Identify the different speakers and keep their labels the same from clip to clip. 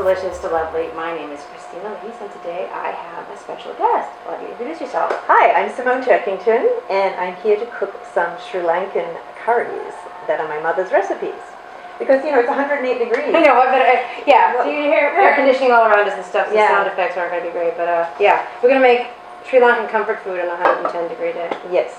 Speaker 1: delicious, Delovely. My name is Christina Lees, and today I have a special guest. Why don't you introduce yourself?
Speaker 2: Hi, I'm Simone Turkington, and I'm here to cook some Sri Lankan curries that are my mother's recipes. Because, you know, it's 108 degrees.
Speaker 1: I know, yeah, so you hear air conditioning all around us and stuff, so the sound effects aren't going to be great, but yeah. We're going to make Sri Lankan comfort food on a 110-degree day.
Speaker 2: Yes.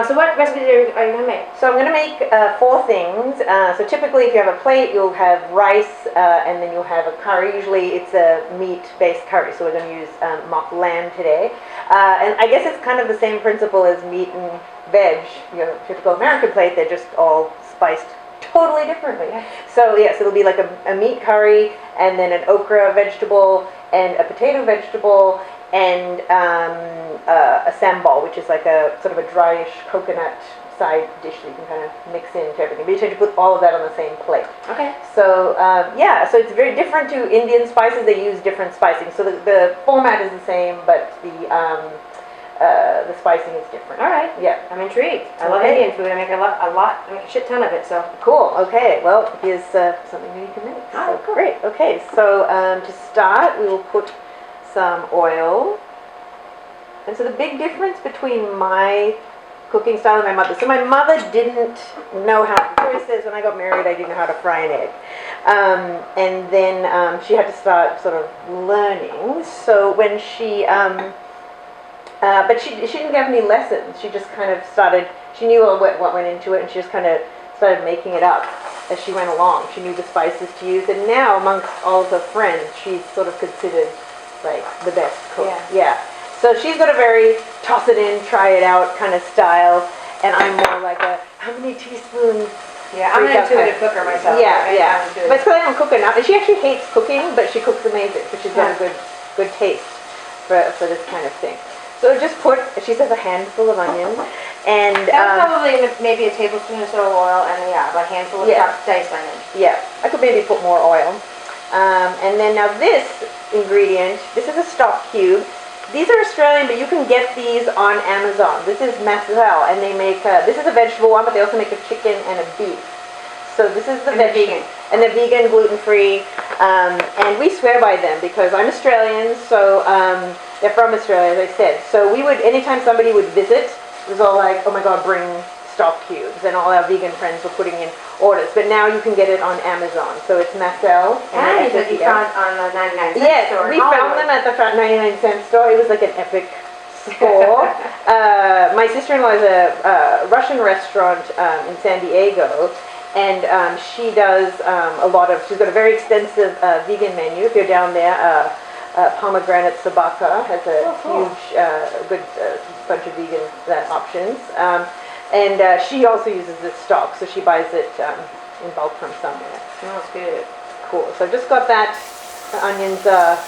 Speaker 1: So what recipes are you going to make?
Speaker 2: So I'm going to make 4 things. So typically if you have a plate, you'll have rice and then you'll have a curry. Usually it's a meat-based curry, so we're going to use mock lamb today. And I guess it's kind of the same principle as meat and veg. Your typical American plate, they're just all spiced totally differently. Yeah. So yes, it'll be like a meat curry and then an okra vegetable and a potato vegetable and a sambol, which is like a sort of a dryish coconut side dish that you can kind of mix into everything. But you tend to put all of that on the same plate.
Speaker 1: Okay.
Speaker 2: So yeah, so it's very different to Indian spices. They use different spicing. So the format is the same, but the spicing is different.
Speaker 1: All right.
Speaker 2: Yeah.
Speaker 1: I'm intrigued. I love Indian food. I make I make a shit ton of it, so.
Speaker 2: Cool. Okay. Well, here's something that you can make.
Speaker 1: Oh,
Speaker 2: so
Speaker 1: cool.
Speaker 2: Great. Okay. So to start, we will put some oil. And so the big difference between my cooking style and my mother. So my mother didn't know how, Victoria says, when I got married, I didn't know how to fry an egg. And then she had to start sort of learning. So when she, but she didn't give me lessons. She just kind of started, she knew what went into it, and she just kind of started making it up as she went along. She knew the spices to use. And now amongst all of her friends, she's sort of considered like the best cook. Yeah. So she's got a very toss it in, try it out kind of style, and I'm more like a how many teaspoons.
Speaker 1: Yeah, I'm an intuitive cooker myself.
Speaker 2: Yeah. But it's because I don't cook enough. And she actually hates cooking, but she cooks amazing, so she's got a good taste for this kind of thing. So just put, she says, a handful of onions, and
Speaker 1: that's probably maybe a tablespoon or so of oil, and a handful of chopped diced onions.
Speaker 2: Yeah, I could maybe put more oil. And then now this ingredient, this is a stock cube. These are Australian, but you can get these on Amazon. This is MacLeod, and they make, this is a vegetable one, but they also make a chicken and a beef. So this is the vegan. And they're vegan, gluten-free, and we swear by them because I'm Australian, so they're from Australia, as I said. So we would, anytime somebody would visit, it was all like, oh my God, bring stock cubes, and all our vegan friends were putting in orders. But now you can get it on Amazon. So it's MacLeod.
Speaker 1: And you said you found on the 99 cent store.
Speaker 2: Yes, we found them at the 99-cent store. It was like an epic score. My sister-in-law is a Russian restaurant in San Diego, and she does a lot of, she's got a very extensive vegan menu. If you're down there, pomegranate sabaka has a huge, good bunch of vegan options. And she also uses this stock, so she buys it in bulk from somewhere.
Speaker 1: Smells good.
Speaker 2: Cool. So I've just got that. The onions are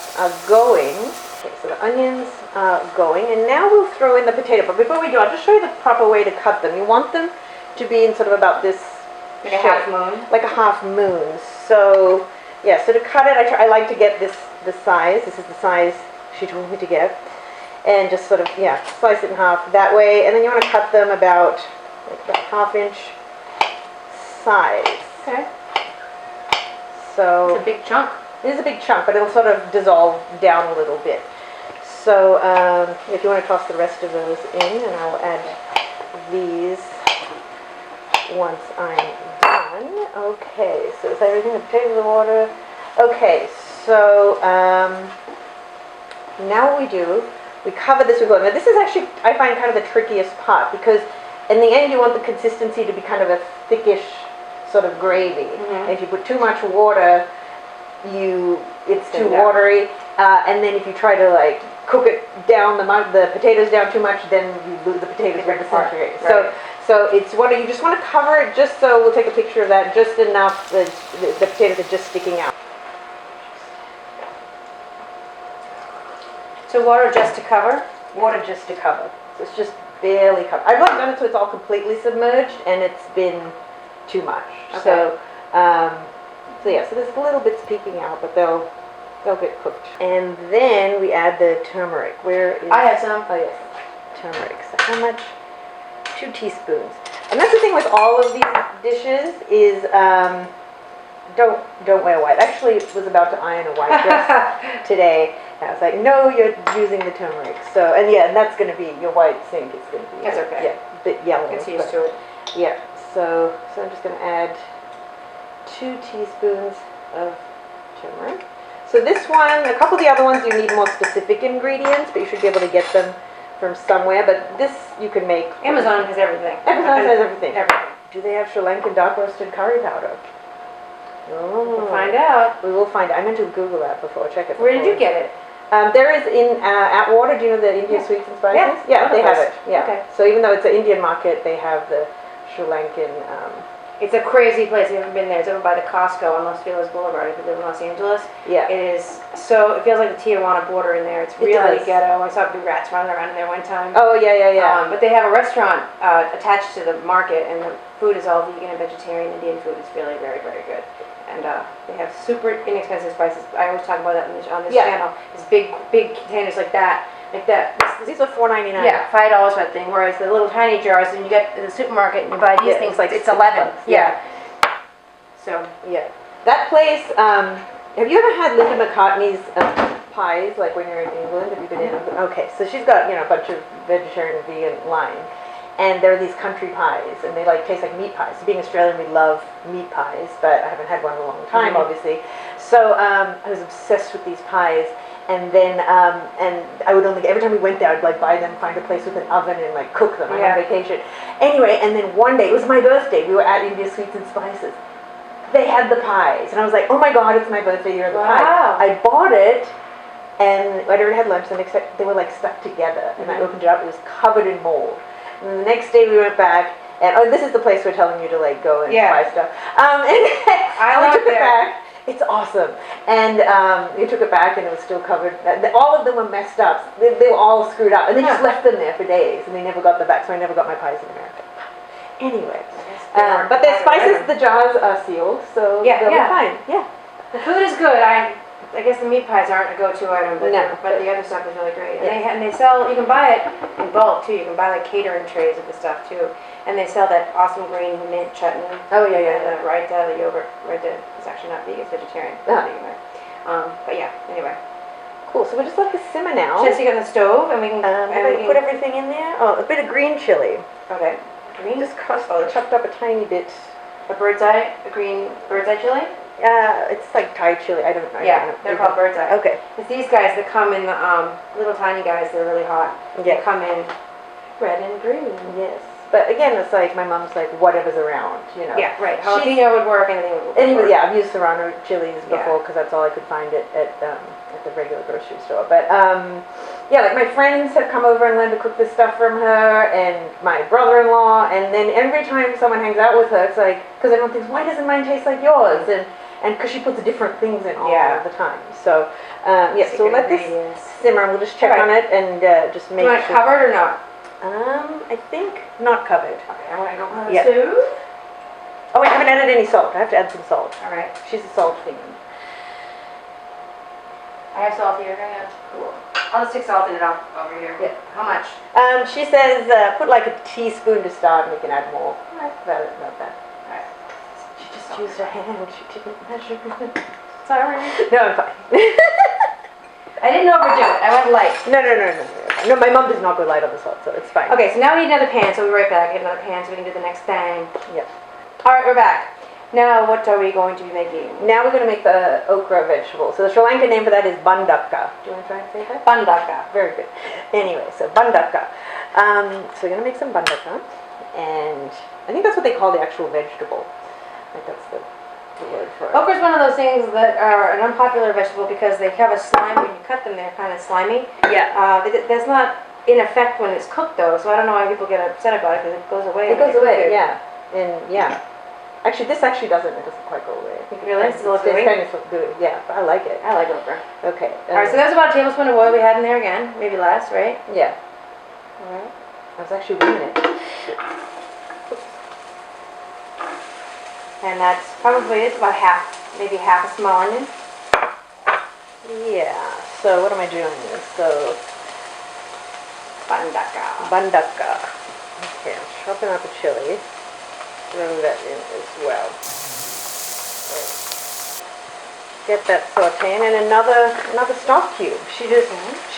Speaker 2: going. Okay, so the onions are going, and now we'll throw in the potato. But before we do, I'll just show you the proper way to cut them. You want them to be in sort of about this
Speaker 1: like shape. A half moon?
Speaker 2: Like a half moon. So, yeah, so to cut it, I like to get this size. This is the size she told me to get. And just sort of, slice it in half that way. And then you want to cut them about 1/2 inch size.
Speaker 1: Okay.
Speaker 2: So
Speaker 1: it's a big chunk.
Speaker 2: It is a big chunk, but it'll sort of dissolve down a little bit. So if you want to toss the rest of those in, and I'll add these once I'm done. Okay, so is everything, the potatoes, the water? Okay, so now what we do, we cover this with oil. Now this is actually, I find, kind of the trickiest part, because in the end you want the consistency to be kind of a thickish sort of gravy. And if you put too much water, it's too watery. And then if you try to like cook it down, the potatoes down too much, then you lose the potatoes will disintegrate. Right. So it's you just want to cover it just so, we'll take a picture of that, just enough that the potatoes are just sticking out.
Speaker 1: So water just to cover?
Speaker 2: Water just to cover. So it's just barely covered. I've not done it so it's all completely submerged, and it's been too much. Okay. So yeah, so there's little bits peeking out, but they'll get cooked. And then we add the turmeric. Where is...
Speaker 1: I have some.
Speaker 2: Oh yes, turmeric. So how much? 2 teaspoons. And that's the thing with all of these dishes is don't wear white. Actually, was about to iron a white dress today. And I was like, no, you're using the turmeric. So, and yeah, and that's going to be your white sink. It's going to be
Speaker 1: That's okay.
Speaker 2: Yeah, a bit yellow.
Speaker 1: Gets used to it.
Speaker 2: Yeah. So I'm just going to add 2 teaspoons of turmeric. So this one, a couple of the other ones, you need more specific ingredients, but you should be able to get them from somewhere. But this you can make.
Speaker 1: Amazon has everything.
Speaker 2: Amazon has everything.
Speaker 1: Everything.
Speaker 2: Do they have Sri Lankan dark roasted curry powder? Oh.
Speaker 1: We'll find out.
Speaker 2: We will find out. I meant to Google that before. Check it.
Speaker 1: Where did you get it?
Speaker 2: There is in Atwater. Do you know the Indian sweets and spices?
Speaker 1: Yeah,
Speaker 2: they have it. Yeah.
Speaker 1: Okay.
Speaker 2: So even though it's an Indian market, they have the Sri Lankan.
Speaker 1: It's a crazy place. If you haven't been there, it's over by the Costco on Los Feliz Boulevard. If you live in Los Angeles,
Speaker 2: Yeah.
Speaker 1: it is so. It feels like the Tijuana border in there. It's really
Speaker 2: does.
Speaker 1: ghetto. I saw big rats running around in there one time.
Speaker 2: Oh yeah.
Speaker 1: But they have a restaurant attached to the market, and the food is all vegan and vegetarian Indian food. It's really very, very good. And they have super inexpensive spices. I always talk about that on this channel. It's big containers like that.
Speaker 2: These are $4.99.
Speaker 1: Yeah, $5 for that thing. Whereas the little tiny jars, and you get in the supermarket and you buy these things,
Speaker 2: it's like
Speaker 1: it's
Speaker 2: $6.
Speaker 1: 11.
Speaker 2: Yeah.
Speaker 1: So
Speaker 2: Yeah. That place. Have you ever had Linda McCartney's pies? Like when you're in England, have you been in? Okay, so she's got a bunch of vegetarian and vegan line. And there are these country pies, and they taste like meat pies. So being Australian, we love meat pies, but I haven't had one in a long time, obviously. So I was obsessed with these pies, and then and I would only every time we went there, I'd buy them, find a place with an oven, and cook them. I'm on vacation. Anyway, and then one day it was my birthday. We were at India Sweets and Spices. They had the pies, and I was like, oh my God, it's my birthday! You're the pie. I bought it. And I'd already had lunch, and they were stuck together. And I opened it up; it was covered in mold. And the next day we went back, and this is the place we're telling you to go and buy stuff. And
Speaker 1: I
Speaker 2: we took it back. It's awesome. And we took it back, and it was still covered. All of them were messed up. They were all screwed up, and they just left them there for days, and they never got them back. So I never got my pies in America. Anyway, but their spices, the jars are sealed, so they'll be fine. Yeah,
Speaker 1: the food is good. I guess the meat pies aren't a go-to item, but the other stuff is really great. And they sell. You can buy it in bulk too. You can buy catering trays of the stuff too. And they sell that awesome green mint chutney.
Speaker 2: Oh yeah.
Speaker 1: The raita, the yogurt. Raita is actually not vegan; it's vegetarian. But yeah. Anyway.
Speaker 2: Cool. So we just let this simmer now.
Speaker 1: Just on the stove, and we can.
Speaker 2: Put everything in there. Oh, a bit of green chili.
Speaker 1: Okay. Green.
Speaker 2: Just chopped up a tiny bit.
Speaker 1: A green bird's eye chili.
Speaker 2: It's like Thai chili. I don't know.
Speaker 1: They're called bird's eye.
Speaker 2: Okay.
Speaker 1: It's these guys that come in the little tiny guys. They're really hot.
Speaker 2: Yeah.
Speaker 1: They come in red and green.
Speaker 2: Yes. But again, it's my mom's whatever's around,
Speaker 1: Yeah, right. Jalapeno would work, anything would work.
Speaker 2: Anyway, yeah, I've used serrano chilies before because that's all I could find at the regular grocery store. But my friends have come over and learned to cook this stuff from her, and my brother-in-law, and then every time someone hangs out with her, it's because everyone thinks, why doesn't mine taste like yours? And because she puts different things in all the time. So so let this simmer. We'll just check on it and just make.
Speaker 1: Do you want it covered or not?
Speaker 2: I think not covered.
Speaker 1: Okay, I'm gonna go on the stove.
Speaker 2: Oh, I haven't added any salt. I have to add some salt.
Speaker 1: All right.
Speaker 2: She's a salt fiend.
Speaker 1: I have salt here. Hang on. Cool. I'll just stick salt in it over here.
Speaker 2: Yeah.
Speaker 1: How much?
Speaker 2: She says put a teaspoon to start, and you can add more. Not bad.
Speaker 1: All right.
Speaker 2: She just used her hand. She didn't measure.
Speaker 1: Sorry.
Speaker 2: No, I'm fine.
Speaker 1: I didn't overdo it. I went light.
Speaker 2: No, my mom does not go light on the salt, so it's fine.
Speaker 1: Okay, so now we need another pan, so we'll be right back. Get another pan so we can do the next thing.
Speaker 2: Yep.
Speaker 1: All right, we're back. Now, what are we going to be making?
Speaker 2: Now we're going to make the okra vegetable. So the Sri Lankan name for that is Bandakka. Do you want to try and say that?
Speaker 1: Bandakka.
Speaker 2: Very good. Anyway, so Bandakka. So we're going to make some Bandakka, and I think that's what they call the actual vegetable. That's the word for it.
Speaker 1: Okra is one of those things that are an unpopular vegetable because they have a slime. When you cut them, they're kind of slimy.
Speaker 2: Yeah.
Speaker 1: That's not in effect when it's cooked, though, so I don't know why people get upset about it because it goes away.
Speaker 2: It goes away, yeah. And yeah. Actually, this actually doesn't. It doesn't quite go away. I think
Speaker 1: really? It's still gooey?
Speaker 2: kind of good. Yeah, but I like it.
Speaker 1: I like okra.
Speaker 2: Okay.
Speaker 1: All right, so that was about a tablespoon of oil we had in there again. Maybe less, right?
Speaker 2: Yeah.
Speaker 1: All right.
Speaker 2: I was actually winging it.
Speaker 1: And that's probably it's about maybe half a small onion.
Speaker 2: Yeah. So what am I doing? So Bandakka. Okay, I'm chopping up a chili. Throw that in as well. get that sauteing, and another stock cube. She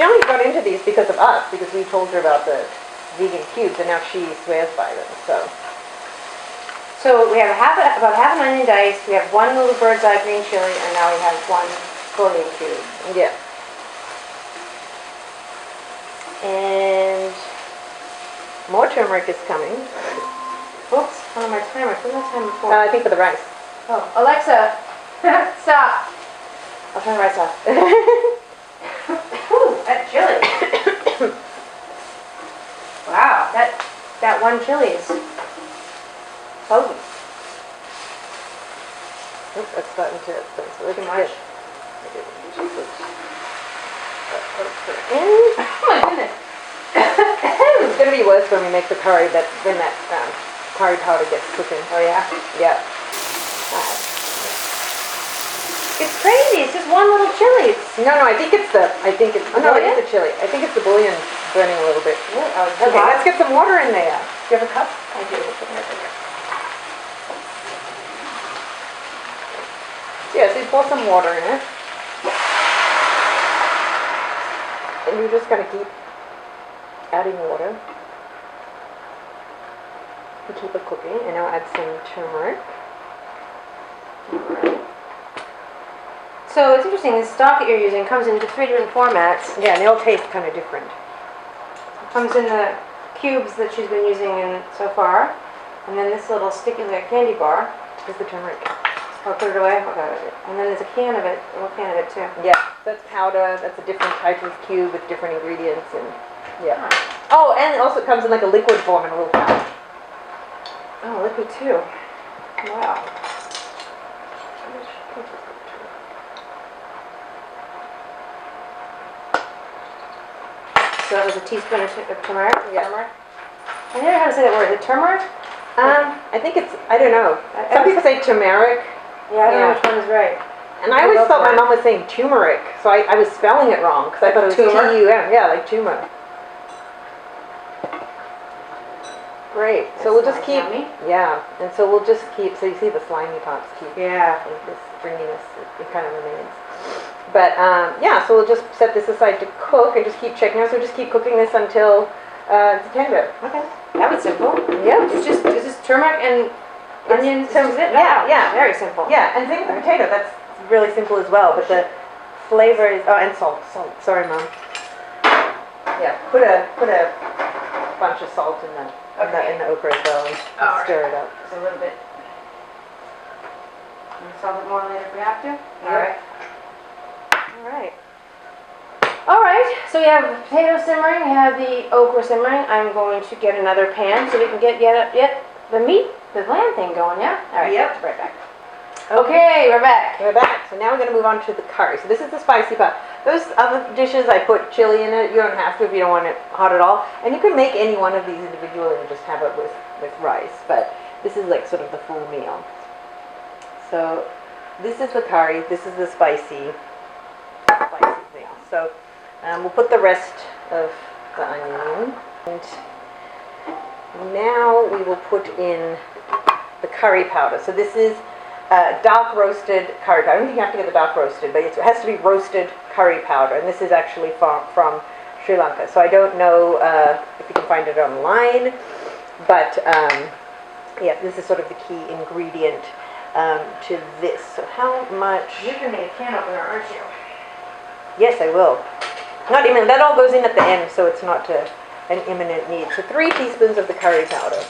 Speaker 2: only got into these because of us, because we told her about the vegan cubes, and now she swears by them.
Speaker 1: So we have about half an onion diced. We have one little bird's eye green chili, and now we have one bouillon cube.
Speaker 2: Yeah. And more turmeric is coming.
Speaker 1: Oops, on my timer. What's my time before?
Speaker 2: I think for the rice.
Speaker 1: Oh, Alexa, stop. I'll turn the rice off. Whew, that chili. Wow, that one chili is potent.
Speaker 2: Oops, that's starting to it's looking much.
Speaker 1: Oh my goodness.
Speaker 2: It's going to be worse when we make the curry, when that curry powder gets cooking.
Speaker 1: Oh yeah?
Speaker 2: Yeah.
Speaker 1: It's crazy. It's just one little chili.
Speaker 2: No, I think it's the chili. I think it's the bouillon burning a little bit.
Speaker 1: Yeah,
Speaker 2: okay, let's get some water in there. Do you have a cup?
Speaker 1: I do.
Speaker 2: Yeah, so you pour some water in it. And you're just going to keep adding water. And keep it cooking. And I'll add some turmeric.
Speaker 1: So it's interesting, the stock that you're using comes into 3 different formats.
Speaker 2: Yeah, and they all taste kind of different.
Speaker 1: It comes in the cubes that she's been using so far. And then this little sticky like candy bar.
Speaker 2: Is the turmeric.
Speaker 1: I'll put it away. Okay. And then there's a can of it, a little can of it too.
Speaker 2: Yeah, that's powder. That's a different type of cube with different ingredients. And yeah. Oh, and it also comes in like a liquid form in a little pouch.
Speaker 1: Oh, liquid too. Wow. So that was a teaspoon of turmeric?
Speaker 2: Yeah.
Speaker 1: Turmeric? I never know how to say that word. Is it turmeric?
Speaker 2: I think it's, I don't know. Some people say turmeric.
Speaker 1: Yeah, I don't know which one is right.
Speaker 2: And I always thought my mom was saying turmeric, so I was spelling it wrong, because I thought it was T-U-M. Yeah, like tumor. Great. So we'll just keep, and so we'll just keep, so you see the slimy parts keep, this stringiness, it kind of remains. But yeah, so we'll just set this aside to cook and just keep checking out. So we'll just keep cooking this until it's tender.
Speaker 1: Okay. That was simple.
Speaker 2: Yeah.
Speaker 1: It's just turmeric and onions.
Speaker 2: Yeah.
Speaker 1: Very simple.
Speaker 2: Yeah, and same with the potato. That's really simple as well. But the flavor is, and salt. Sorry, Mom. Yeah, put a bunch of salt in the okra as well and stir it up.
Speaker 1: Just a little bit. And salt it more later if we have to. All right, so we have potato simmering, we have the okra simmering. I'm going to get another pan so we can get the meat, the lamb thing going, yeah? All right, right back. Okay, we're back.
Speaker 2: We're back. So now we're going to move on to the curry. So this is the spicy part. Those other dishes, I put chili in it. You don't have to if you don't want it hot at all. And you can make any one of these individually and just have it with rice. But this is like sort of the full meal. So this is the curry. This is the spicy thing. So we'll put the rest of the onion. And now we will put in the curry powder. So this is dark roasted curry powder. I don't think you have to get the dark roasted, but it has to be roasted curry powder. And this is actually from Sri Lanka. So I don't know if you can find it online, but yeah, this is sort of the key ingredient to this. So how much?
Speaker 1: You're going to need a can opener, aren't you?
Speaker 2: Yes, I will. Not even, that all goes in at the end, so it's not an imminent need. So 3 teaspoons of the curry powder.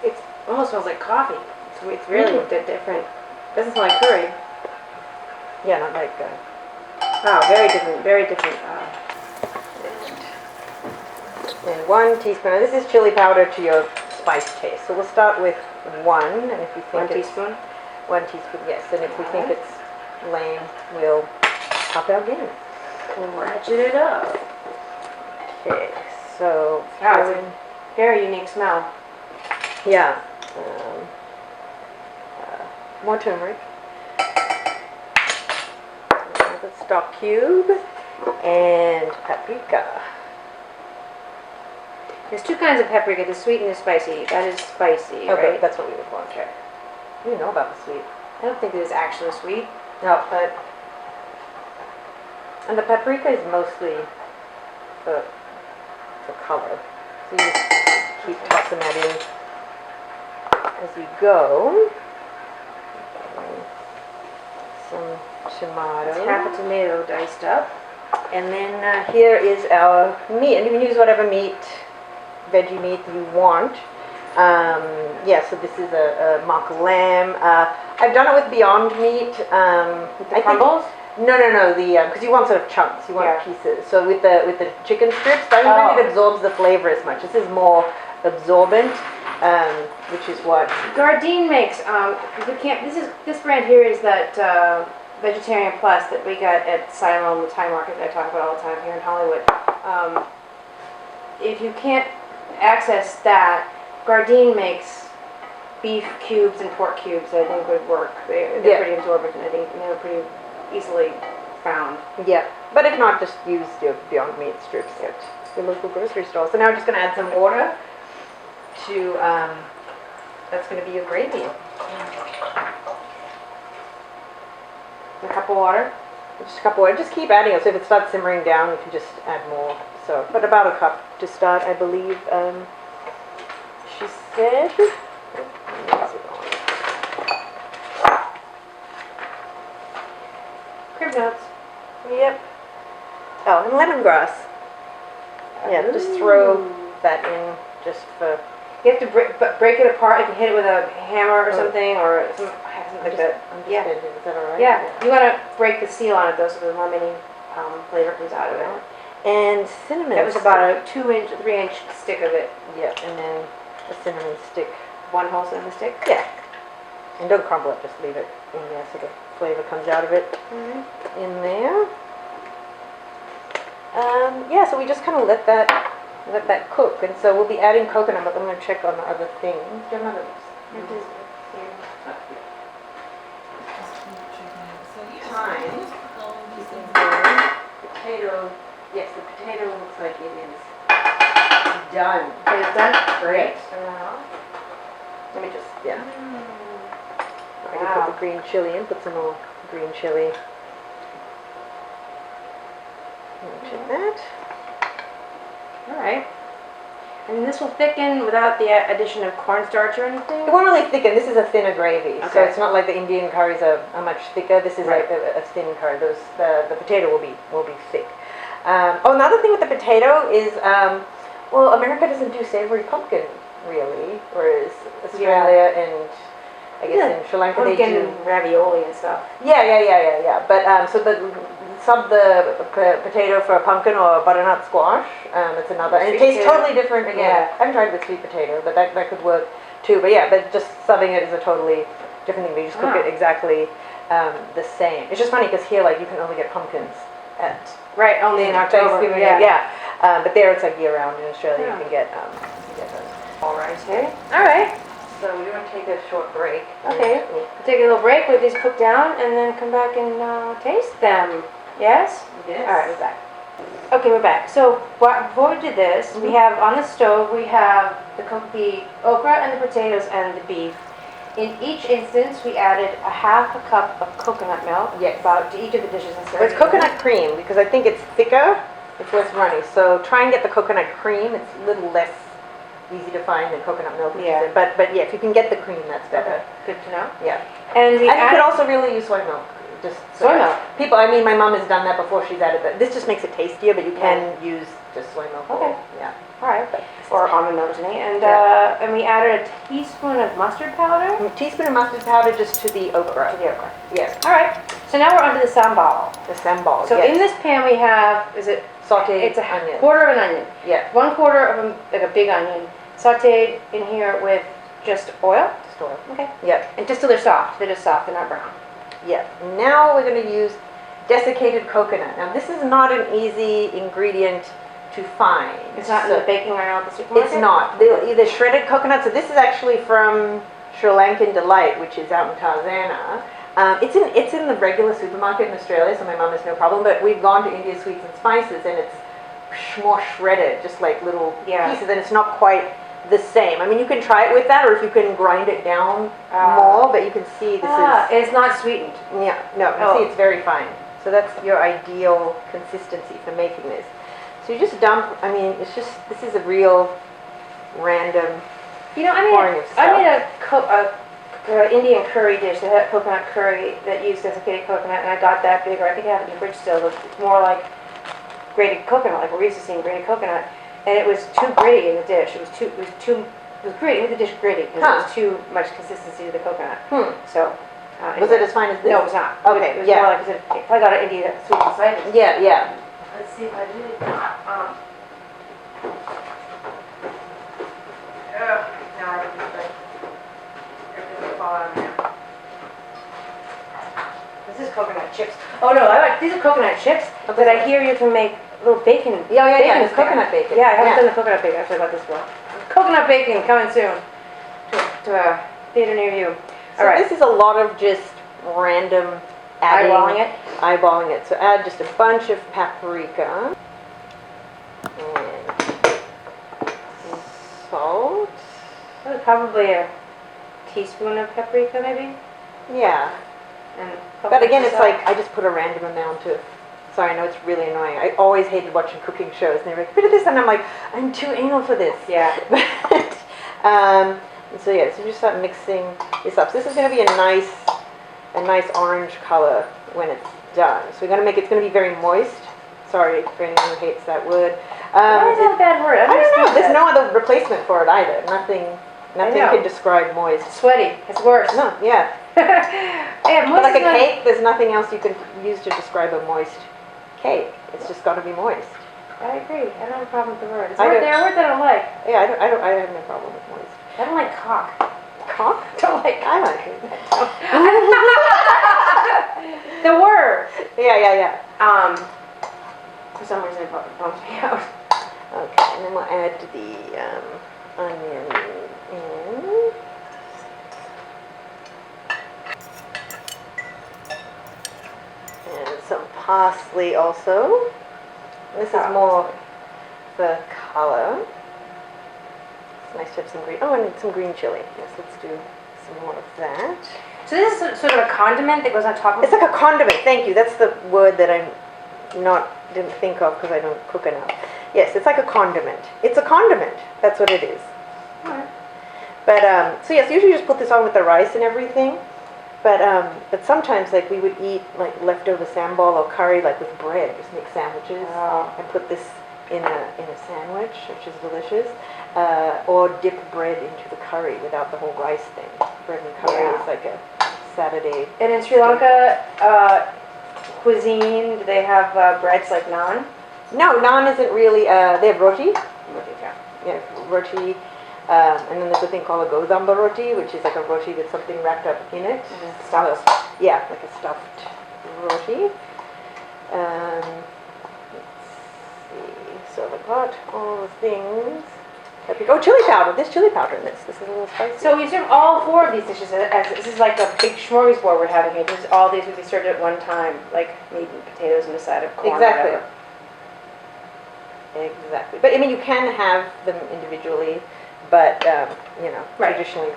Speaker 1: It almost smells like coffee. It's really different. It doesn't smell like curry.
Speaker 2: Yeah, not like
Speaker 1: wow, very different.
Speaker 2: And 1 teaspoon. Now this is chili powder to your spice taste. So we'll start with 1, and if you think
Speaker 1: 1 teaspoon?
Speaker 2: 1 teaspoon, yes. And if we think it's lame, we'll pop out again.
Speaker 1: Ratchet it up.
Speaker 2: Okay, so
Speaker 1: wow, it's a very unique smell.
Speaker 2: Yeah. More turmeric. The stock cube and paprika.
Speaker 1: There's two kinds of paprika, the sweet and the spicy. That is spicy,
Speaker 2: Okay,
Speaker 1: right?
Speaker 2: that's what we would want. Okay. You know about the sweet.
Speaker 1: I don't think it is actually sweet.
Speaker 2: No, but and the paprika is mostly the color. So you just keep tossing that in as you go. Some tomato.
Speaker 1: Half a tomato diced up.
Speaker 2: And then here is our meat, and you can use whatever meat, veggie meat you want. Yeah, so this is a mock lamb. I've done it with Beyond Meat.
Speaker 1: With the crumbles?
Speaker 2: No, because you want sort of chunks, you want pieces. So with the chicken strips, I don't think it absorbs the flavor as much. This is more absorbent, which is what
Speaker 1: Gardein makes. This brand here is that Vegetarian Plus that we got at Siloam, the Thai market that I talk about all the time here in Hollywood. If you can't access that, Gardein makes beef cubes and pork cubes that I think would work. They're pretty absorbent, and I think they're pretty easily found.
Speaker 2: Yeah, but if not, just use your Beyond Meat strips at your local grocery store. So now we're just going to add some water to, that's going to be your gravy.
Speaker 1: A cup of water?
Speaker 2: Just a cup of water. Just keep adding it. So if it starts simmering down, you can just add more. So, but about a cup to start, I believe. She said.
Speaker 1: Crib notes.
Speaker 2: Yep. Oh, and lemongrass. Yeah, just throw that in just for.
Speaker 1: You have to break it apart. You can hit it with a hammer or something, or something like that.
Speaker 2: Yeah. Is that all right?
Speaker 1: Yeah. You want to break the seal on it though, so the lemonade flavor comes out of it.
Speaker 2: And cinnamon.
Speaker 1: That was about a 2-inch, 3-inch stick of it.
Speaker 2: Yeah, and then a cinnamon stick.
Speaker 1: One whole cinnamon stick?
Speaker 2: Yeah. And don't crumble it, just leave it in there so the flavor comes out of it. In there. Yeah, so we just kind of let that cook, and so we'll be adding coconut milk. I'm going to check on the other things. Do you have another? Thyme. Potato. Yes, the potato looks like it is done.
Speaker 1: Okay, it's done?
Speaker 2: Great.
Speaker 1: Let me just,
Speaker 2: Yeah. I can put the green chili in. Put some more green chili. Check that.
Speaker 1: all right. And this will thicken without the addition of cornstarch or anything?
Speaker 2: It won't really thicken. This is a thinner gravy, so
Speaker 1: Okay.
Speaker 2: it's not like the Indian curries are much thicker. This is
Speaker 1: Right.
Speaker 2: a thin curry. The potato will be thick. Another thing with the potato is, well, America doesn't do savory pumpkin really, whereas Australia and I guess in Sri Lanka they do
Speaker 1: ravioli and stuff.
Speaker 2: Yeah. But so sub the potato for a pumpkin or a butternut squash. It's another. And it tastes totally different again.
Speaker 1: Yeah.
Speaker 2: I haven't tried it with sweet potato, but that could work too. But yeah, but just subbing it is a totally different thing. You just cook it exactly the same. It's just funny because here, like, you can only get pumpkins at
Speaker 1: only in October.
Speaker 2: Thanksgiving. Yeah. But there it's like year round. In Australia, you can get those.
Speaker 1: All right. Okay. All right.
Speaker 2: So we're going to take a short break.
Speaker 1: Okay. We'll take a little break. Let these cook down, and then come back and taste them. Yes?
Speaker 2: Yes.
Speaker 1: All right, we're back. Okay, we're back. So before we did this, we have on the stove, we have the okra and the potatoes and the beef. In each instance, we added a half a cup of coconut milk.
Speaker 2: Yes.
Speaker 1: About to each of the dishes.
Speaker 2: But it's coconut cream because I think it's thicker, it's less runny. So try and get the coconut cream. It's a little less easy to find than coconut milk.
Speaker 1: Yeah.
Speaker 2: But yeah, if you can get the cream, that's better.
Speaker 1: Okay. Good to know.
Speaker 2: Yeah.
Speaker 1: And
Speaker 2: you could also really use soy milk. Just
Speaker 1: soy milk.
Speaker 2: People, I mean, my mom has done that before. She's added that. This just makes it tastier, but you can use just soy milk.
Speaker 1: Okay.
Speaker 2: Yeah.
Speaker 1: All right. Or almond milk, and we added a teaspoon of mustard powder.
Speaker 2: A teaspoon of mustard powder just to the okra.
Speaker 1: To the okra.
Speaker 2: Yes.
Speaker 1: All right. So now we're onto the sambal.
Speaker 2: The sambal.
Speaker 1: So in this pan we have,
Speaker 2: sauteed
Speaker 1: it's a
Speaker 2: onion.
Speaker 1: quarter of an onion.
Speaker 2: Yeah.
Speaker 1: 1/4 of a big onion, sauteed in here with just oil.
Speaker 2: Just oil.
Speaker 1: Okay.
Speaker 2: Yeah.
Speaker 1: And just till they're soft. They're just soft. They're not brown.
Speaker 2: Yeah. Now we're going to use desiccated coconut. Now this is not an easy ingredient to find.
Speaker 1: It's not in the baking aisle at the supermarket?
Speaker 2: It's not. The shredded coconut. So this is actually from Sri Lankan Delight, which is out in Tarzana. It's in the regular supermarket in Australia, so my mum has no problem. But we've gone to India Sweets and Spices, and it's more shredded, just like little
Speaker 1: Yeah.
Speaker 2: pieces, and it's not quite the same. I mean, you can try it with that, or if you can grind it down more, but you can see this is...
Speaker 1: It's not sweetened.
Speaker 2: Yeah, no, you see it's very fine. So that's your ideal consistency for making this. So you just dump, I mean, it's just, this is a real random pouring of stuff.
Speaker 1: I made a Indian curry dish that had coconut curry that used desiccated coconut, and I got that bigger. I think I have it in the fridge still. It's more like grated coconut, like we're used to seeing grated coconut. And it was too gritty in the dish. It was gritty, made the dish gritty because it was too much consistency to the coconut. So.
Speaker 2: Was it as fine as this?
Speaker 1: No, it was not.
Speaker 2: Okay,
Speaker 1: it was more like, if I got an Indian sweet and spicy.
Speaker 2: Yeah, yeah.
Speaker 1: Let's see if I do it. No, I don't think everything will fall out of there. This is coconut chips. Oh no, these are coconut chips, but I hear you can make little bacon.
Speaker 2: Yeah, it's coconut bacon.
Speaker 1: Yeah, I haven't done the coconut bacon. I've about this one. Coconut bacon coming soon to a theater near you.
Speaker 2: So this is a lot of just random adding. Eyeballing it. So add just a bunch of paprika. And salt.
Speaker 1: Probably a teaspoon of paprika, maybe?
Speaker 2: Yeah.
Speaker 1: And
Speaker 2: but again, it's like, I just put a random amount of... Sorry, I know it's really annoying. I always hated watching cooking shows, and they're like, bit of this, and I'm like, I'm too anal for this.
Speaker 1: Yeah.
Speaker 2: But, so yeah, so you just start mixing this up. So this is going to be a nice orange color when it's done. So we're going to make it's going to be very moist. Sorry for anyone who hates that word.
Speaker 1: Why is that a bad word?
Speaker 2: I don't know. There's no other replacement for it either. Nothing can describe moist.
Speaker 1: Sweaty. It's worse.
Speaker 2: No, yeah. But like a cake, there's nothing else you can use to describe a moist cake. It's just got to be moist.
Speaker 1: I agree. I don't have a problem with the word. It's a word I don't like.
Speaker 2: Yeah, I have no problem with moist.
Speaker 1: I don't like cock.
Speaker 2: Cock? I like it.
Speaker 1: The word.
Speaker 2: Yeah.
Speaker 1: For some reason it bumps me out.
Speaker 2: Okay, and then we'll add the onion in. And some parsley also. This is more the color. It's nice to have some green. Oh, and some green chili. Yes, let's do some more of that.
Speaker 1: So this is sort of a condiment that goes on top of.
Speaker 2: It's like a condiment. Thank you. That's the word that didn't think of because I don't cook enough. Yes, it's like a condiment. It's a condiment. That's what it is.
Speaker 1: Alright.
Speaker 2: But so yes, usually you just put this on with the rice and everything. But sometimes like we would eat like leftover sambol or curry like with bread. Just make sandwiches and put this in a sandwich, which is delicious. Or dip bread into the curry without the whole rice thing. Bread and curry is like a Saturday.
Speaker 1: And in Sri Lanka cuisine, do they have breads like naan?
Speaker 2: No, naan isn't really. They have roti.
Speaker 1: Roti, yeah.
Speaker 2: Yeah, roti. And then there's a thing called a godamba roti, which is like a roti with something wrapped up in it.
Speaker 1: Stuffed.
Speaker 2: Yeah, like a stuffed roti. Let's see. So I've got all the things. Oh, chili powder. There's chili powder in this. This is a little spicy.
Speaker 1: So we serve all four of these dishes as this is like a big smorgasbord we're having here. This is all these would be served at one time, like meat and potatoes and a side of corn.
Speaker 2: Exactly.
Speaker 1: Or whatever.
Speaker 2: Exactly. But I mean, you can have them individually, but traditionally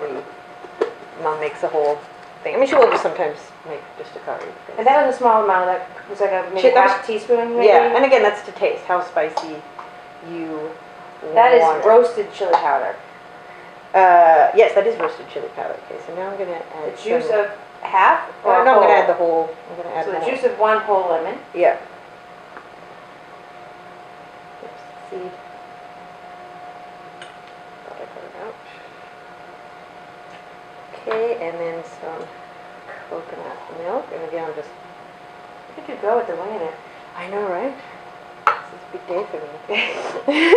Speaker 2: Mom makes a whole thing. I mean, she will just sometimes make just a curry.
Speaker 1: And that was a small amount. That was like a maybe half teaspoon. Maybe?
Speaker 2: Yeah, and again, that's to taste how spicy you.
Speaker 1: That is roasted chili powder.
Speaker 2: Yes, that is roasted chili powder. Okay, so now I'm going to add
Speaker 1: the juice of half or
Speaker 2: no,
Speaker 1: whole?
Speaker 2: I'm going to add the whole. I'm going to add
Speaker 1: so the juice of one whole lemon.
Speaker 2: Yeah. Oops, seed. Thought I cut it out. Okay, and then some coconut milk. And again, I'm just...
Speaker 1: Where did you go with the wing in it?
Speaker 2: I know, right? This is a big day for me.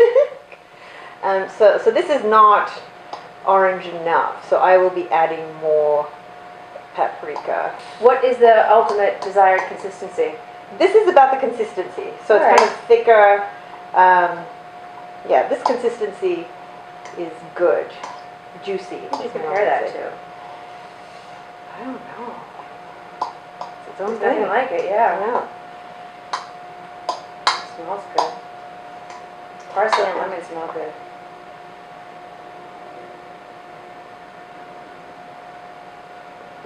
Speaker 2: So this is not orange enough, so I will be adding more paprika.
Speaker 1: What is the ultimate desired consistency?
Speaker 2: This is about the consistency, so it's kind of thicker. Yeah, this consistency is good, juicy.
Speaker 1: What do you compare that to?
Speaker 2: I don't know.
Speaker 1: It's nothing like it, yeah.
Speaker 2: I know.
Speaker 1: It smells good. Parsley and lemon smell good.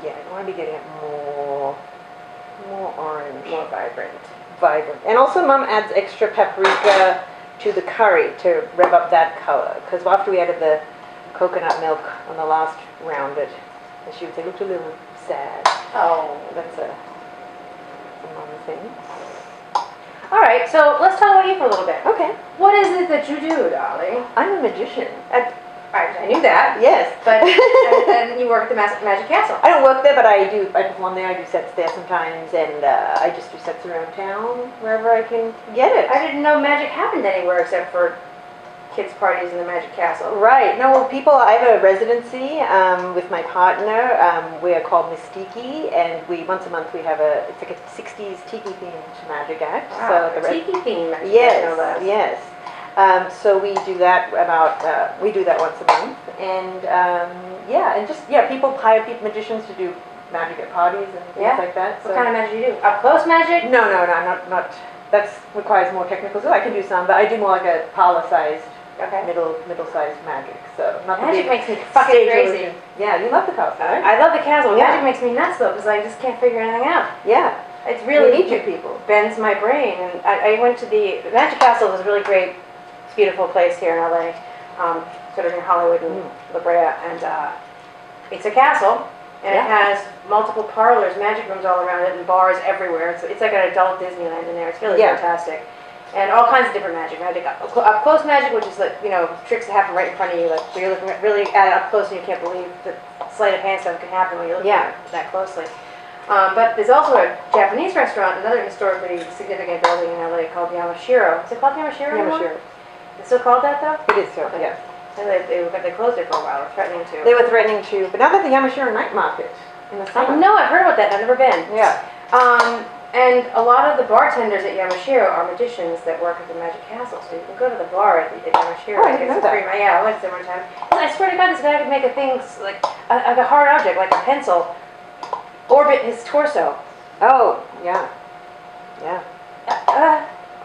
Speaker 2: Yeah, I want to be getting it more orange.
Speaker 1: More vibrant.
Speaker 2: And also Mum adds extra paprika to the curry to rev up that color. Because after we added the coconut milk on the last round, she would say, looked a little sad.
Speaker 1: Oh.
Speaker 2: That's a Mum thing.
Speaker 1: All right, so let's talk about you for a little bit.
Speaker 2: Okay.
Speaker 1: What is it that you do, darling?
Speaker 2: I'm a magician.
Speaker 1: I knew that.
Speaker 2: Yes.
Speaker 1: But and you work at the Magic Castle.
Speaker 2: I don't work there, but I perform there. I do sets there sometimes, and I just do sets around town wherever I can get it.
Speaker 1: I didn't know magic happened anywhere except for kids' parties in the Magic Castle.
Speaker 2: Right. No, I have a residency with my partner. We are called Miss Tiki, and once a month we have it's like a 60s Tiki themed magic act.
Speaker 1: Wow, so Tiki themed magic
Speaker 2: yes,
Speaker 1: act, no less.
Speaker 2: Yes. So we do that once a month, and people hire magicians to do magic at parties and things like that.
Speaker 1: So. What kind of magic do you do? Up close magic?
Speaker 2: No, not. That requires more technical skill. I can do some, but I do more like a parlor-sized, middle-sized magic. So not
Speaker 1: magic
Speaker 2: the
Speaker 1: makes me fucking crazy.
Speaker 2: Illusion. Yeah, you love the castle, right?
Speaker 1: I love the castle.
Speaker 2: Yeah.
Speaker 1: Magic makes me nuts though, because I just can't figure anything out.
Speaker 2: Yeah.
Speaker 1: It's really
Speaker 2: you need you people.
Speaker 1: Bends my brain, and I went to the Magic Castle. Was a really great. Beautiful place here in LA, sort of in Hollywood and La Brea, and it's a castle, and it has multiple parlors, magic rooms all around it, and bars everywhere. It's like an adult Disneyland in there. It's really fantastic, and all kinds of different magic up close magic, which is like tricks that happen right in front of you, like where you're looking really at it up close and you can't believe the sleight of hand stuff can happen when you're looking at it that closely. But there's also a Japanese restaurant, another historically significant building in LA called Yamashiro. Is it called Yamashiro?
Speaker 2: Yamashiro.
Speaker 1: It's still called that though?
Speaker 2: It is so, yes.
Speaker 1: And they closed it for a while, or threatening to.
Speaker 2: They were threatening to, but now there's the Yamashiro night market in the summer.
Speaker 1: No, I've heard about that. I've never been.
Speaker 2: Yeah.
Speaker 1: And a lot of the bartenders at Yamashiro are magicians that work at the Magic Castle, so you can go to the bar at Yamashiro.
Speaker 2: Oh, I didn't know that.
Speaker 1: Yeah, I went there one time. I swear to God, this guy could make a thing like a hard object, like a pencil, orbit his torso.
Speaker 2: Oh, yeah. Yeah.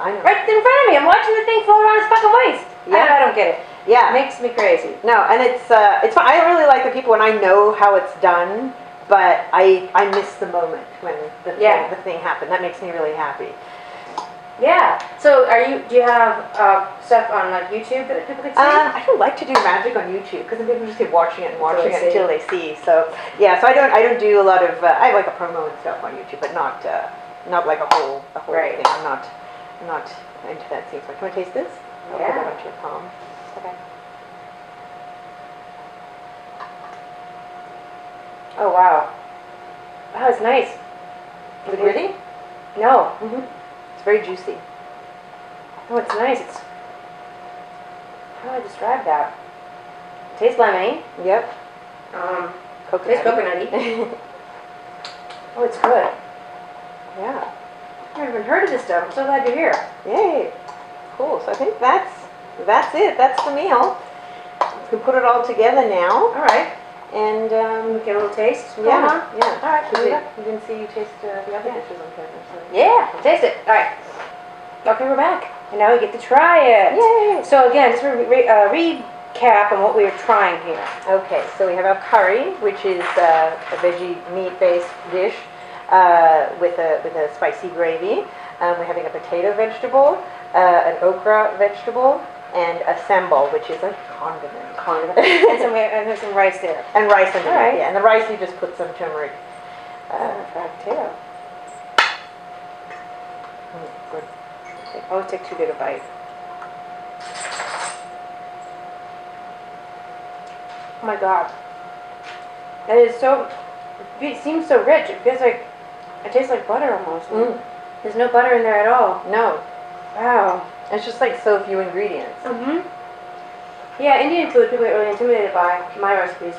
Speaker 2: I know.
Speaker 1: Right in front of me. I'm watching the thing float around his fucking waist.
Speaker 2: Yeah.
Speaker 1: I don't get it.
Speaker 2: Yeah.
Speaker 1: It makes me crazy.
Speaker 2: No, and it's fun. I really like the people when I know how it's done, but I miss the moment when the thing happened. That makes me really happy.
Speaker 1: Yeah. So do you have stuff on like YouTube that people could see?
Speaker 2: I don't like to do magic on YouTube because then people just keep watching it until they see. So so I don't do a lot of. I have like a promo and stuff on YouTube, but not like a whole thing. I'm not into that scene. So can I taste this? I'll put that onto your palm. Okay.
Speaker 1: Oh wow. Wow, it's nice.
Speaker 2: Is it gritty?
Speaker 1: No.
Speaker 2: It's very juicy.
Speaker 1: Oh, it's nice. How do I describe that? It tastes lemony.
Speaker 2: Yep.
Speaker 1: It tastes coconutty. Oh, it's good.
Speaker 2: Yeah.
Speaker 1: I've never even heard of this stuff. I'm so glad you're here.
Speaker 2: Yay. Cool. So I think that's it. That's the meal. We can put it all together now.
Speaker 1: All right.
Speaker 2: And
Speaker 1: get a little taste.
Speaker 2: Yeah.
Speaker 1: All right.
Speaker 2: We didn't see you taste the other dishes on camera. So.
Speaker 1: Yeah. Taste it. All right. Okay, we're back, and now we get to try it.
Speaker 2: Yay!
Speaker 1: So again, just recap on what we are trying here.
Speaker 2: Okay. So we have our curry, which is a veggie meat-based dish with a spicy gravy. We're having a potato vegetable, an okra vegetable, and a sambol, which is a condiment.
Speaker 1: And there's some rice there.
Speaker 2: And rice underneath,
Speaker 1: right.
Speaker 2: yeah. And the rice you just put some turmeric.
Speaker 1: Fried potato.
Speaker 2: Good.
Speaker 1: Always take too big a bite. Oh my God. That is so, it seems so rich. It feels like, it tastes like butter almost. There's no butter in there at all.
Speaker 2: No.
Speaker 1: Wow.
Speaker 2: It's just like so few ingredients.
Speaker 1: Yeah, Indian food, people get really intimidated by my recipes.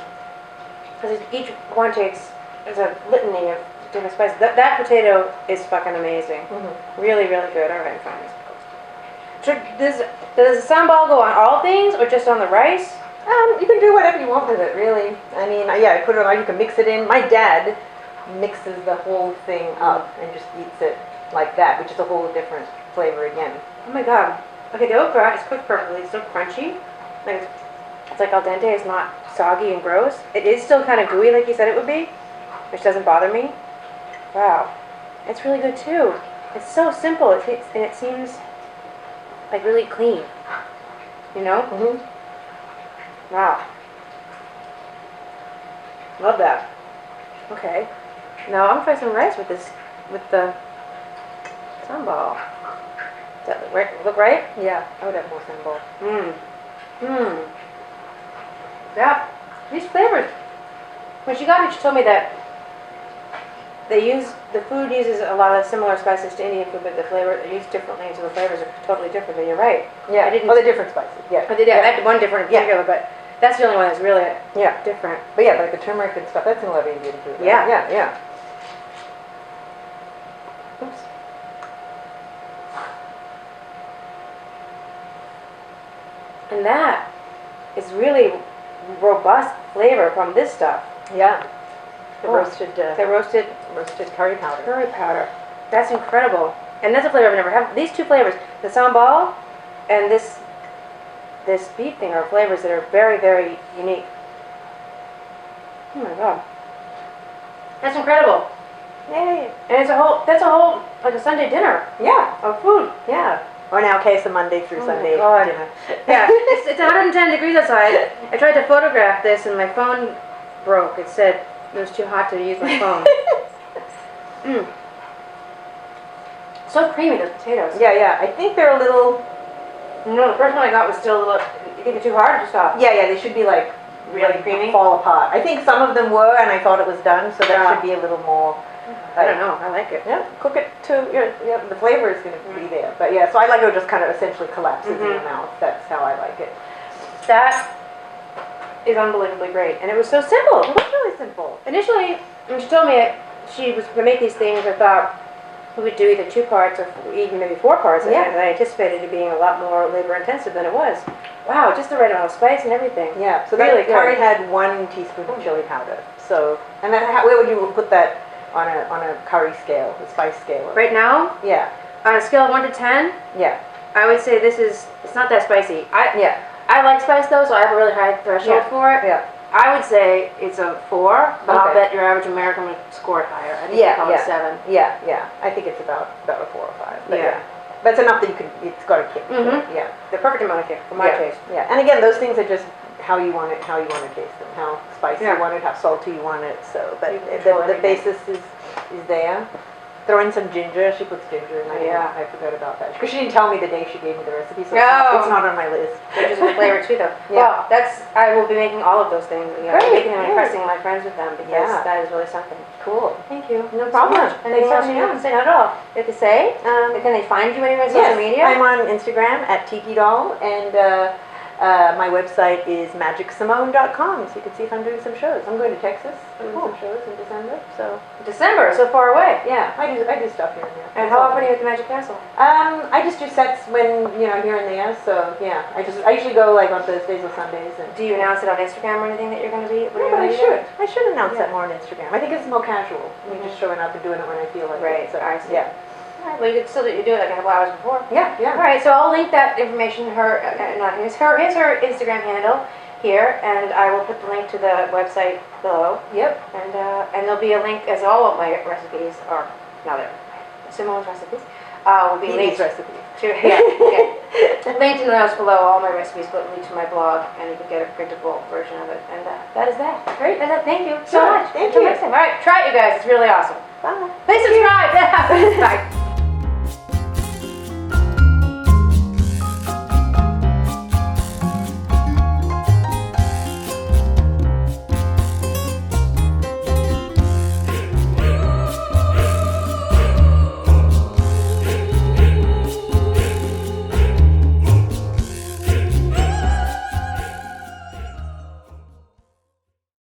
Speaker 1: Because each one takes, there's a litany of different spices. That potato is fucking amazing. Really, really good. All right, fine. Does the sambal go on all things or just on the rice?
Speaker 2: You can do whatever you want with it, really. I mean, I put it on, you can mix it in. My dad mixes the whole thing up and just eats it like that, which is a whole different flavor again.
Speaker 1: Oh my God. Okay, the okra is cooked perfectly. It's still crunchy. Like it's like al dente. It's not soggy and gross. It is still kind of gooey, like you said it would be, which doesn't bother me. Wow, it's really good too. It's so simple. And it seems like really clean. You know?
Speaker 2: Mm-hmm.
Speaker 1: Wow. Love that. Okay. Now I'm gonna try some rice with this, with the sambal. Does that look right?
Speaker 2: Yeah, I would have more sambal.
Speaker 1: Yeah. These flavors. When she got it, she told me that the food uses a lot of similar spices to Indian food, but the flavor are used differently, so the flavors are totally different. And you're right.
Speaker 2: Yeah.
Speaker 1: I didn't.
Speaker 2: Oh, the different spices. Yeah.
Speaker 1: I did. Yeah. I had one different in particular, but that's the only one that's really different.
Speaker 2: But yeah, like the turmeric and stuff. That's in a lot of Indian food. Right?
Speaker 1: Yeah.
Speaker 2: Yeah.
Speaker 1: Oops. And that is really robust flavor from this stuff.
Speaker 2: Yeah. The
Speaker 1: Oh.
Speaker 2: roasted curry powder.
Speaker 1: Curry powder. That's incredible. And that's a flavor I've never had. These two flavors, the sambal and this beef thing, are flavors that are very, very unique. Oh my god. That's incredible.
Speaker 2: Yay.
Speaker 1: And that's a whole, like a Sunday dinner
Speaker 2: Yeah.
Speaker 1: of food.
Speaker 2: Yeah. Or now, okay, so Monday through
Speaker 1: Oh my
Speaker 2: Sunday
Speaker 1: God.
Speaker 2: dinner.
Speaker 1: Yeah, it's 110 degrees outside. I tried to photograph this and my phone broke. It said it was too hot to use my phone. So creamy, those potatoes.
Speaker 2: Yeah. I think they're a little.
Speaker 1: No, the first one I got was still a little. You think it's too hard or too soft?
Speaker 2: Yeah. They should be like
Speaker 1: Really creamy?
Speaker 2: fall apart. I think some of them were, and I thought it was done, so that
Speaker 1: Yeah.
Speaker 2: should be a little more.
Speaker 1: I don't know. I like it.
Speaker 2: Yeah, cook it to, the flavor is going to be there. But yeah, so I like it just kind of essentially collapses in your mouth. That's how I like it.
Speaker 1: That is unbelievably great, and it was so simple.
Speaker 2: It was really simple.
Speaker 1: Initially, when she told me she was going to make these things, I thought we would do either 2 parts or even maybe 4 parts,
Speaker 2: Yeah.
Speaker 1: and I anticipated it being a lot more labor intensive than it was. Wow, just the right amount of spice and everything.
Speaker 2: Yeah, so
Speaker 1: Really
Speaker 2: that curry
Speaker 1: good.
Speaker 2: had 1 teaspoon of chili powder. So, and then where would you put that on a curry scale, a spice scale?
Speaker 1: Right now,
Speaker 2: Yeah,
Speaker 1: on a scale of 1 to 10,
Speaker 2: yeah,
Speaker 1: I would say it's not that spicy.
Speaker 2: yeah,
Speaker 1: I like spice though, so I have a really high threshold
Speaker 2: Yeah.
Speaker 1: for it.
Speaker 2: yeah.
Speaker 1: I would say it's a 4, but I'll
Speaker 2: Okay.
Speaker 1: bet your average American would score it higher. I think
Speaker 2: Yeah,
Speaker 1: they call it
Speaker 2: yeah.
Speaker 1: 7.
Speaker 2: Yeah. I think it's about a 4 or 5. But
Speaker 1: Yeah.
Speaker 2: but it's enough that it's got a kick.
Speaker 1: Mhm.
Speaker 2: Yeah.
Speaker 1: The perfect amount of kick for my
Speaker 2: Yeah.
Speaker 1: taste.
Speaker 2: Yeah, and again, those things are just how you want to taste them, how spicy
Speaker 1: Yeah.
Speaker 2: you want it, how salty you want it. So, but
Speaker 1: You can control
Speaker 2: the
Speaker 1: everything.
Speaker 2: basis is there. Throw in some ginger. She puts ginger in.
Speaker 1: Yeah.
Speaker 2: I forgot about that because she didn't tell me the day she gave me the recipe, so
Speaker 1: No.
Speaker 2: it's not on my list.
Speaker 1: Which is a flavor too, though.
Speaker 2: Yeah.
Speaker 1: Well, I will be making all of those things.
Speaker 2: Great,
Speaker 1: Making them and
Speaker 2: yeah.
Speaker 1: impressing my friends with them because
Speaker 2: Yeah.
Speaker 1: that is really something.
Speaker 2: Cool.
Speaker 1: Thank you.
Speaker 2: No problem.
Speaker 1: So much. Anything
Speaker 2: Thanks
Speaker 1: else
Speaker 2: for
Speaker 1: you
Speaker 2: having
Speaker 1: have
Speaker 2: me
Speaker 1: to say? Not at all. You have to say? Can they find you anywhere on social
Speaker 2: Yes,
Speaker 1: media?
Speaker 2: I'm on Instagram at Tiki Doll, and my website is magicsimone.com, so you can see if I'm doing some shows. I'm going to Texas, doing some shows in December, so
Speaker 1: December, so far away.
Speaker 2: yeah, I do stuff here and there.
Speaker 1: And how often are you at the Magic Castle?
Speaker 2: I just do sets when, here and there, so yeah, I usually go like on Thursdays or Sundays. And
Speaker 1: Do you announce it on Instagram or anything that you're going to be?
Speaker 2: yeah, but I should announce
Speaker 1: Yeah.
Speaker 2: that more on Instagram. I think it's more casual, me just showing up and doing it when I feel like
Speaker 1: Right,
Speaker 2: it. So,
Speaker 1: I see.
Speaker 2: yeah.
Speaker 1: All right, well, you could still do it like a couple hours before.
Speaker 2: Yeah,
Speaker 1: All right, so I'll link that information. Here's her Instagram handle here, and I will put the link to the website below.
Speaker 2: Yep.
Speaker 1: And there'll be a link, as all of my recipes are now there. Simone's recipes will be
Speaker 2: These
Speaker 1: linked
Speaker 2: recipes.
Speaker 1: to linked in the notes below. All my recipes will link to my blog, and you can get a printable version of it. And that is that.
Speaker 2: Great.
Speaker 1: Thank you so
Speaker 2: Sure,
Speaker 1: much.
Speaker 2: thank
Speaker 1: Until
Speaker 2: you.
Speaker 1: next time. All right, try it, you guys. It's really awesome.
Speaker 2: Bye.
Speaker 1: Please subscribe. Bye.